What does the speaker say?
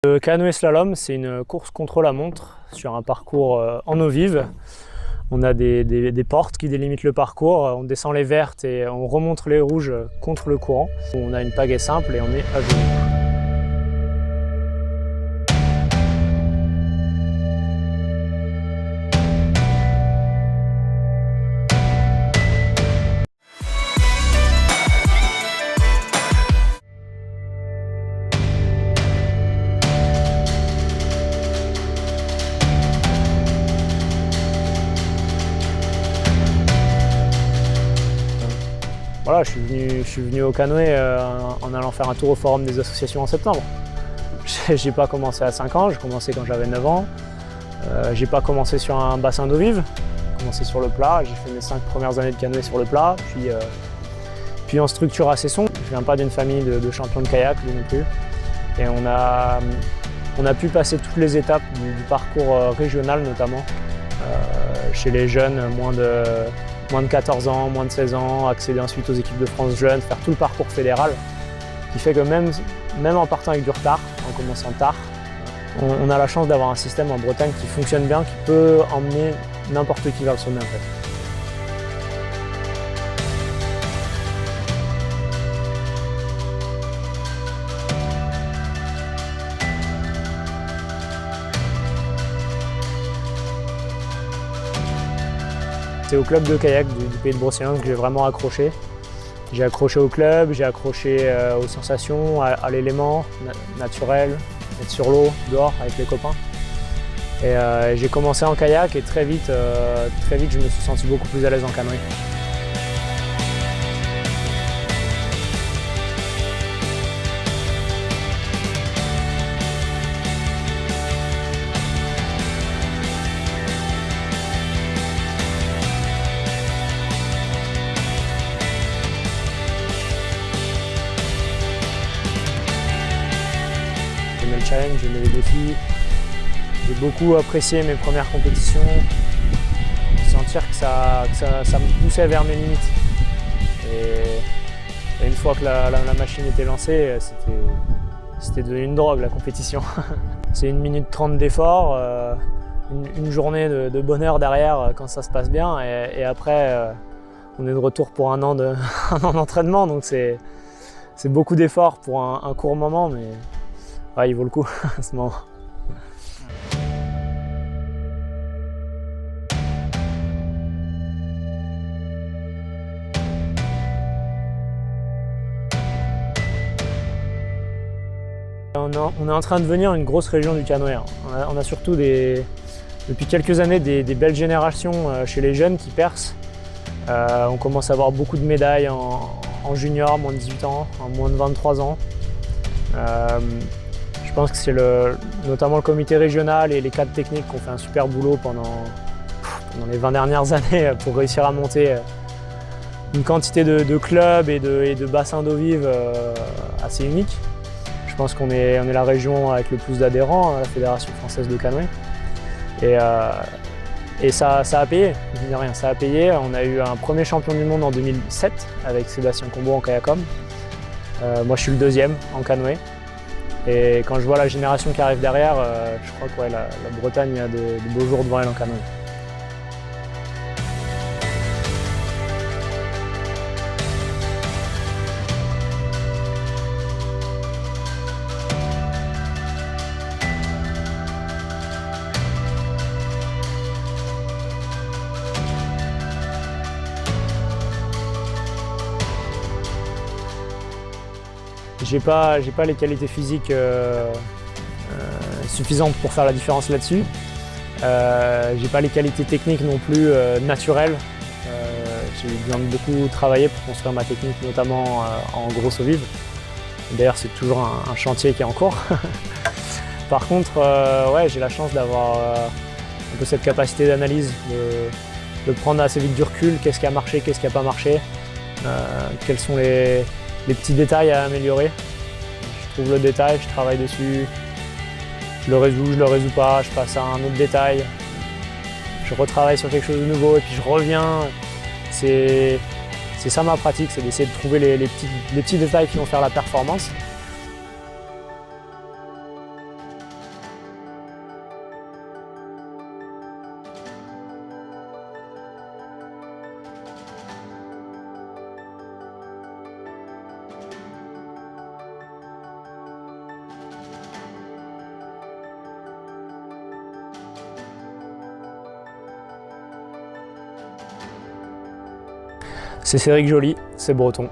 Le canoë slalom, c'est une course contre la montre sur un parcours en eau vive. On a des portes qui délimitent le parcours, on descend les vertes et on remonte les rouges contre le courant. On a une pagaie simple et on est à genoux. Voilà, je suis venu au canoë en allant faire un tour au forum des associations en septembre. J'ai pas commencé à 5 ans, j'ai commencé quand j'avais 9 ans. J'ai pas commencé sur un bassin d'eau vive, j'ai commencé sur le plat. J'ai fait mes 5 premières années de canoë sur le plat, puis en structure assez sombre. Je viens pas d'une famille de champions de kayak, lui non plus. Et on a pu passer toutes les étapes du parcours régional notamment, chez les jeunes, moins de 14 ans, moins de 16 ans, accéder ensuite aux équipes de France jeunes, faire tout le parcours fédéral, qui fait que même en partant avec du retard, en commençant tard, on a la chance d'avoir un système en Bretagne qui fonctionne bien, qui peut emmener n'importe qui vers le sommet en fait. C'est au club de kayak du pays de Brocéliande que j'ai vraiment accroché. J'ai accroché au club, j'ai accroché aux sensations, à l'élément naturel, être sur l'eau, dehors avec les copains. Et j'ai commencé en kayak et très vite je me suis senti beaucoup plus à l'aise en canoë. J'aimais le challenge, j'aimais les défis. J'ai beaucoup apprécié mes premières compétitions, sentir que ça me poussait vers mes limites. Et une fois que la machine était lancée, c'était devenu une drogue la compétition. C'est 1 minute 30 d'effort, une journée de bonheur derrière quand ça se passe bien. Et après, on est de retour pour un an d'entraînement, donc c'est beaucoup d'efforts pour un court moment, mais ouais, il vaut le coup à ce moment. On est en train de devenir une grosse région du canoë. On a surtout depuis quelques années des belles générations chez les jeunes qui percent. On commence à avoir beaucoup de médailles en junior, moins de 18 ans, en moins de 23 ans. Je pense que c'est notamment le comité régional et les cadres techniques qui ont fait un super boulot pendant les 20 dernières années pour réussir à monter une quantité de clubs et de bassins d'eau vive assez unique. Je pense qu'on est la région avec le plus d'adhérents à la Fédération française de canoë. Et ça a payé, je dis rien, ça a payé. On a eu un premier champion du monde en 2007 avec Sébastien Combeau en kayakom. Moi je suis le 2e en canoë. Et quand je vois la génération qui arrive derrière, je crois que ouais, la Bretagne a de beaux jours devant elle en canoë. J'ai pas les qualités physiques suffisantes pour faire la différence là-dessus. J'ai pas les qualités techniques non plus naturelles. J'ai besoin de beaucoup travailler pour construire ma technique, notamment en grosse eau vive. D'ailleurs, c'est toujours un chantier qui est en cours. Par contre, ouais, j'ai la chance d'avoir un peu cette capacité d'analyse, de prendre assez vite du recul, qu'est-ce qui a marché, qu'est-ce qui n'a pas marché, quels sont les petits détails à améliorer. Je trouve le détail, je travaille dessus, je le résous pas, je passe à un autre détail, je retravaille sur quelque chose de nouveau et puis je reviens. C'est ça ma pratique, c'est d'essayer de trouver les petits détails qui vont faire la performance. C'est Cédric Joly, c'est breton.